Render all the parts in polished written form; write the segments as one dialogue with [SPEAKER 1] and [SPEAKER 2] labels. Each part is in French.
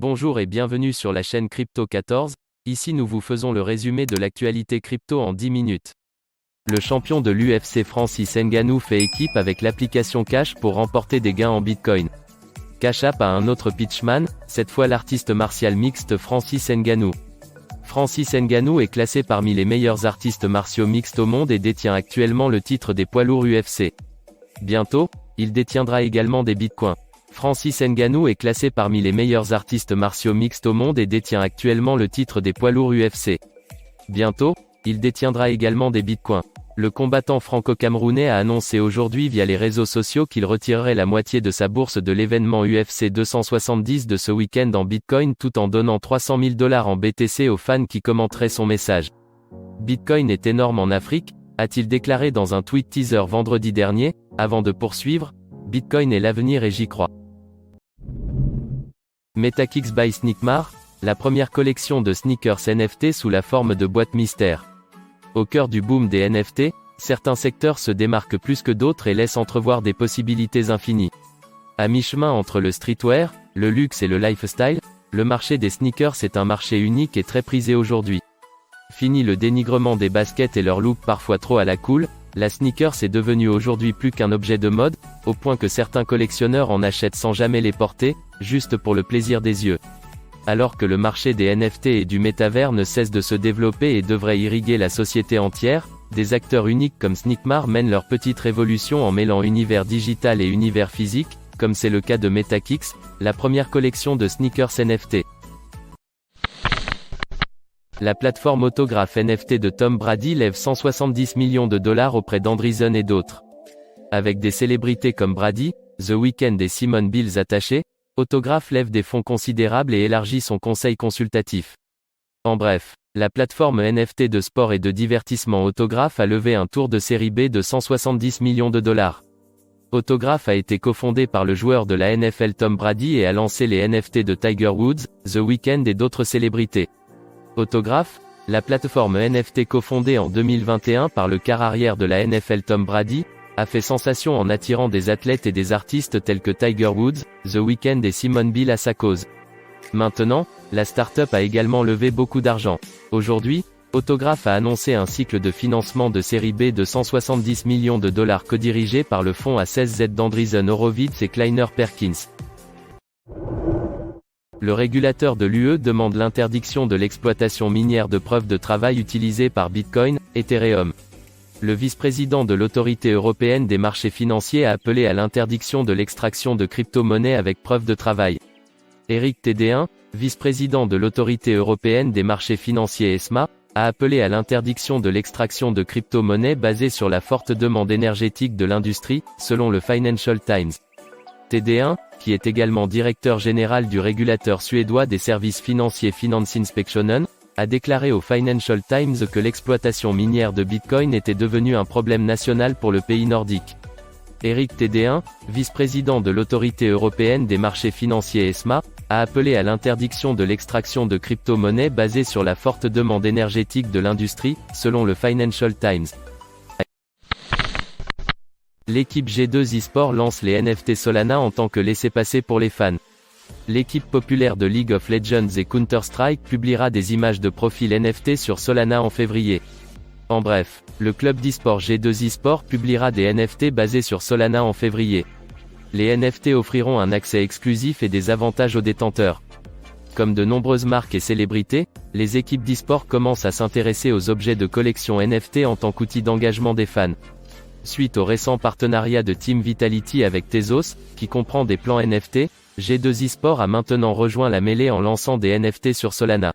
[SPEAKER 1] Bonjour et bienvenue sur la chaîne Crypto 14. Ici nous vous faisons le résumé de l'actualité crypto en 10 minutes. Le champion de l'UFC Francis Ngannou fait équipe avec l'application Cash pour remporter des gains en Bitcoin. Cash App a un autre pitchman, cette fois l'artiste martial mixte Francis Ngannou. Francis Ngannou est classé parmi les meilleurs artistes martiaux mixtes au monde et détient actuellement le titre des poids lourds UFC. Bientôt, il détiendra également des bitcoins. Francis Ngannou est classé parmi les meilleurs artistes martiaux mixtes au monde et détient actuellement le titre des poids lourds UFC. Bientôt, il détiendra également des bitcoins. Le combattant franco-camerounais a annoncé aujourd'hui via les réseaux sociaux qu'il retirerait la moitié de sa bourse de l'événement UFC 270 de ce week-end en bitcoin tout en donnant 300 000 $ en BTC aux fans qui commenteraient son message. Bitcoin est énorme en Afrique, a-t-il déclaré dans un tweet teaser vendredi dernier, avant de poursuivre, Bitcoin est l'avenir et j'y crois. MetaKicks by Sneakmar, la première collection de sneakers NFT sous la forme de boîtes mystères. Au cœur du boom des NFT, certains secteurs se démarquent plus que d'autres et laissent entrevoir des possibilités infinies. À mi-chemin entre le streetwear, le luxe et le lifestyle, le marché des sneakers est un marché unique et très prisé aujourd'hui. Fini le dénigrement des baskets et leur look parfois trop à la cool, la sneakers est devenue aujourd'hui plus qu'un objet de mode, au point que certains collectionneurs en achètent sans jamais les porter, juste pour le plaisir des yeux. Alors que le marché des NFT et du métavers ne cesse de se développer et devrait irriguer la société entière, des acteurs uniques comme Sneakmar mènent leur petite révolution en mêlant univers digital et univers physique, comme c'est le cas de MetaKicks, la première collection de sneakers NFT. La plateforme autographe NFT de Tom Brady lève 170 millions de dollars auprès d'Andreessen et d'autres. Avec des célébrités comme Brady, The Weeknd et Simone Biles attachés, Autograph lève des fonds considérables et élargit son conseil consultatif. En bref, la plateforme NFT de sport et de divertissement Autograph a levé un tour de série B de 170 millions de dollars. Autograph a été cofondé par le joueur de la NFL Tom Brady et a lancé les NFT de Tiger Woods, The Weeknd et d'autres célébrités. Autograph, la plateforme NFT cofondée en 2021 par le quart arrière de la NFL Tom Brady, a fait sensation en attirant des athlètes et des artistes tels que Tiger Woods, The Weeknd et Simone Biles à sa cause. Maintenant, la start-up a également levé beaucoup d'argent. Aujourd'hui, Autograph a annoncé un cycle de financement de série B de 170 millions de dollars codirigé par le fonds A16Z d'Andreessen Horowitz et Kleiner Perkins. Le régulateur de l'UE demande l'interdiction de l'exploitation minière de preuves de travail utilisées par Bitcoin, Ethereum. Le vice-président de l'Autorité européenne des marchés financiers a appelé à l'interdiction de l'extraction de crypto-monnaies avec preuve de travail. Eric Thédéen, vice-président de l'Autorité européenne des marchés financiers ESMA, a appelé à l'interdiction de l'extraction de crypto-monnaies basée sur la forte demande énergétique de l'industrie, selon le Financial Times. Thédéen, qui est également directeur général du régulateur suédois des services financiers Finansinspektionen, a déclaré au Financial Times que l'exploitation minière de Bitcoin était devenue un problème national pour le pays nordique. Eric Thédéen, vice-président de l'Autorité européenne des marchés financiers ESMA, a appelé à l'interdiction de l'extraction de crypto-monnaies basée sur la forte demande énergétique de l'industrie, selon le Financial Times. L'équipe G2 eSports lance les NFT Solana en tant que laissez-passer pour les fans. L'équipe populaire de League of Legends et Counter-Strike publiera des images de profil NFT sur Solana en février. En bref, le club d'eSports G2 eSports publiera des NFT basés sur Solana en février. Les NFT offriront un accès exclusif et des avantages aux détenteurs. Comme de nombreuses marques et célébrités, les équipes d'eSports commencent à s'intéresser aux objets de collection NFT en tant qu'outil d'engagement des fans. Suite au récent partenariat de Team Vitality avec Tezos, qui comprend des plans NFT, G2 eSports a maintenant rejoint la mêlée en lançant des NFT sur Solana.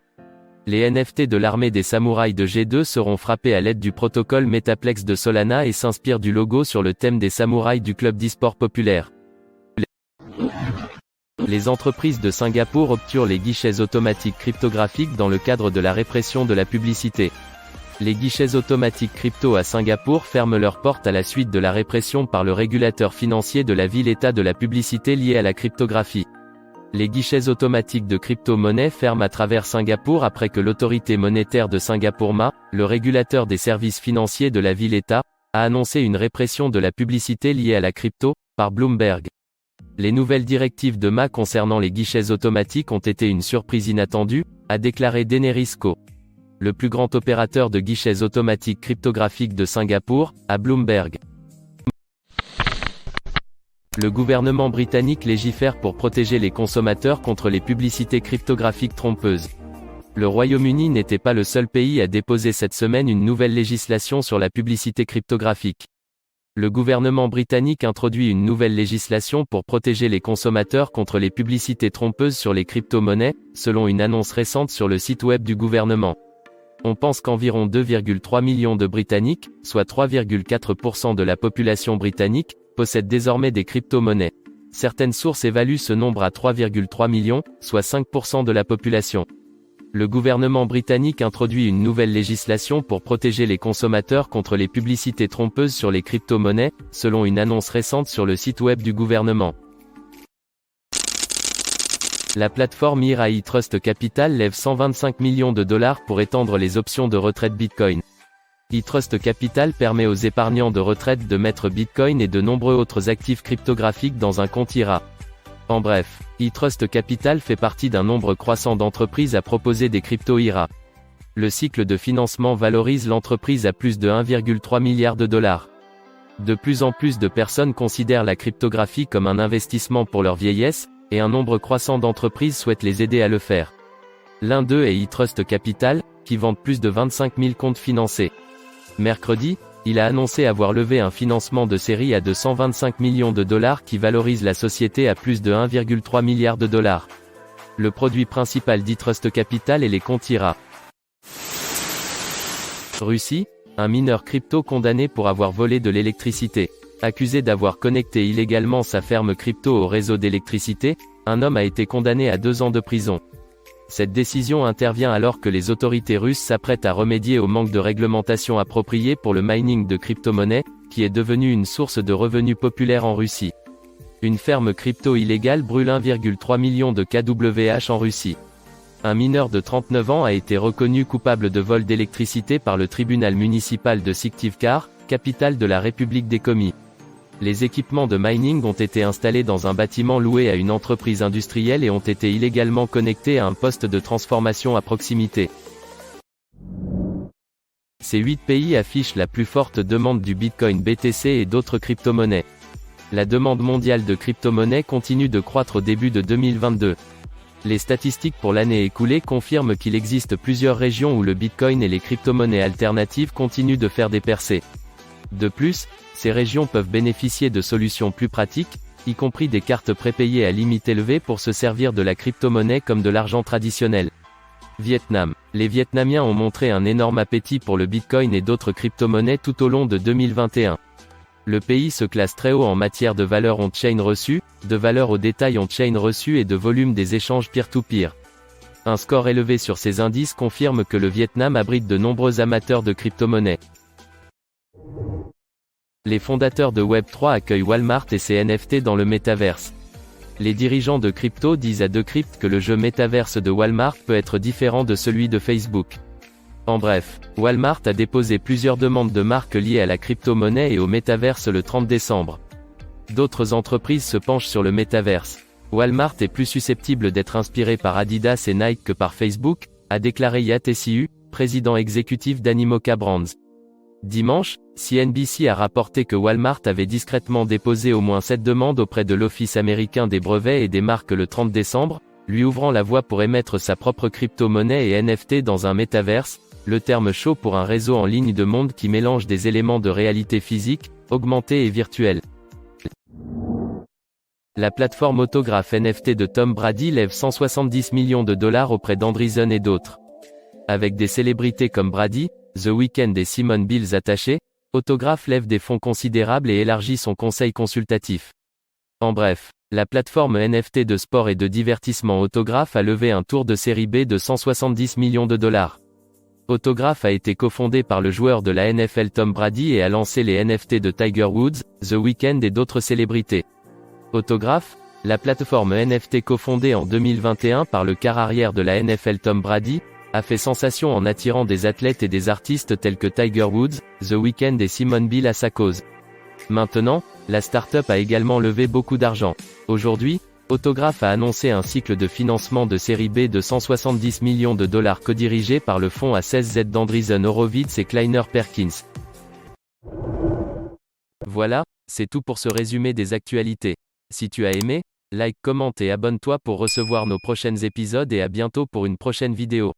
[SPEAKER 1] Les NFT de l'armée des samouraïs de G2 seront frappés à l'aide du protocole Metaplex de Solana et s'inspirent du logo sur le thème des samouraïs du club d'eSports populaire. Les entreprises de Singapour obturent les guichets automatiques cryptographiques dans le cadre de la répression de la publicité. Les guichets automatiques crypto à Singapour ferment leurs portes à la suite de la répression par le régulateur financier de la ville-État de la publicité liée à la cryptographie. Les guichets automatiques de crypto-monnaies ferment à travers Singapour après que l'autorité monétaire de Singapour MA, le régulateur des services financiers de la ville-État, a annoncé une répression de la publicité liée à la crypto, par Bloomberg. Les nouvelles directives de MA concernant les guichets automatiques ont été une surprise inattendue, a déclaré Daenerys Ko, le plus grand opérateur de guichets automatiques cryptographiques de Singapour, à Bloomberg. Le gouvernement britannique légifère pour protéger les consommateurs contre les publicités cryptographiques trompeuses. Le Royaume-Uni n'était pas le seul pays à déposer cette semaine une nouvelle législation sur la publicité cryptographique. Le gouvernement britannique introduit une nouvelle législation pour protéger les consommateurs contre les publicités trompeuses sur les crypto-monnaies, selon une annonce récente sur le site web du gouvernement. On pense qu'environ 2,3 millions de Britanniques, soit 3,4% de la population britannique, possèdent désormais des crypto-monnaies. Certaines sources évaluent ce nombre à 3,3 millions, soit 5% de la population. Le gouvernement britannique introduit une nouvelle législation pour protéger les consommateurs contre les publicités trompeuses sur les crypto-monnaies, selon une annonce récente sur le site web du gouvernement. La plateforme IRA eTrust Capital lève 125 millions de dollars pour étendre les options de retraite Bitcoin. eTrust Capital permet aux épargnants de retraite de mettre Bitcoin et de nombreux autres actifs cryptographiques dans un compte IRA. En bref, eTrust Capital fait partie d'un nombre croissant d'entreprises à proposer des crypto-IRA. Le cycle de financement valorise l'entreprise à plus de 1,3 milliard de dollars. De plus en plus de personnes considèrent la cryptographie comme un investissement pour leur vieillesse, et un nombre croissant d'entreprises souhaitent les aider à le faire. L'un d'eux est eTrust Capital, qui vante plus de 25 000 comptes financés. Mercredi, il a annoncé avoir levé un financement de série à de 125 millions de dollars qui valorise la société à plus de 1,3 milliard de dollars. Le produit principal d'eTrust Capital est les comptes IRA. Russie, un mineur crypto condamné pour avoir volé de l'électricité. Accusé d'avoir connecté illégalement sa ferme crypto au réseau d'électricité, un homme a été condamné à 2 ans de prison. Cette décision intervient alors que les autorités russes s'apprêtent à remédier au manque de réglementation appropriée pour le mining de crypto-monnaies, qui est devenu une source de revenus populaire en Russie. Une ferme crypto illégale brûle 1,3 million de kWh en Russie. Un mineur de 39 ans a été reconnu coupable de vol d'électricité par le tribunal municipal de Syktyvkar, capitale de la République des Komis. Les équipements de mining ont été installés dans un bâtiment loué à une entreprise industrielle et ont été illégalement connectés à un poste de transformation à proximité. Ces 8 pays affichent la plus forte demande du Bitcoin BTC et d'autres crypto-monnaies. La demande mondiale de crypto-monnaies continue de croître au début de 2022. Les statistiques pour l'année écoulée confirment qu'il existe plusieurs régions où le Bitcoin et les crypto-monnaies alternatives continuent de faire des percées. De plus, ces régions peuvent bénéficier de solutions plus pratiques, y compris des cartes prépayées à limite élevée pour se servir de la crypto-monnaie comme de l'argent traditionnel. Vietnam. Les Vietnamiens ont montré un énorme appétit pour le Bitcoin et d'autres crypto-monnaies tout au long de 2021. Le pays se classe très haut en matière de valeur on-chain reçue, de valeur au détail on-chain reçue et de volume des échanges peer-to-peer. Un score élevé sur ces indices confirme que le Vietnam abrite de nombreux amateurs de crypto-monnaies. Les fondateurs de Web3 accueillent Walmart et ses NFT dans le métaverse. Les dirigeants de crypto disent à Decrypt que le jeu métaverse de Walmart peut être différent de celui de Facebook. En bref, Walmart a déposé plusieurs demandes de marques liées à la crypto-monnaie et au métaverse le 30 décembre. D'autres entreprises se penchent sur le métaverse. Walmart est plus susceptible d'être inspiré par Adidas et Nike que par Facebook, a déclaré Yat Siu, président exécutif d'Animoca Brands. Dimanche, CNBC a rapporté que Walmart avait discrètement déposé au moins 7 demandes auprès de l'Office américain des brevets et des marques le 30 décembre, lui ouvrant la voie pour émettre sa propre crypto-monnaie et NFT dans un métaverse, le terme chaud pour un réseau en ligne de monde qui mélange des éléments de réalité physique, augmentée et virtuelle. La plateforme autographe NFT de Tom Brady lève 170 millions de dollars auprès d'Andreessen et d'autres. Avec des célébrités comme Brady, The Weeknd et Simone Biles attachés, Autograph lève des fonds considérables et élargit son conseil consultatif. En bref, la plateforme NFT de sport et de divertissement Autograph a levé un tour de série B de 170 millions de dollars. Autograph a été cofondé par le joueur de la NFL Tom Brady et a lancé les NFT de Tiger Woods, The Weeknd et d'autres célébrités. Autograph, la plateforme NFT cofondée en 2021 par le quart arrière de la NFL Tom Brady, a fait sensation en attirant des athlètes et des artistes tels que Tiger Woods, The Weeknd et Simone Biles à sa cause. Maintenant, la start-up a également levé beaucoup d'argent. Aujourd'hui, Autograph a annoncé un cycle de financement de série B de 170 millions de dollars codirigé par le fonds A16Z d'Andreessen Horowitz et Kleiner Perkins. Voilà, c'est tout pour ce résumé des actualités. Si tu as aimé, like, commente et abonne-toi pour recevoir nos prochains épisodes et à bientôt pour une prochaine vidéo.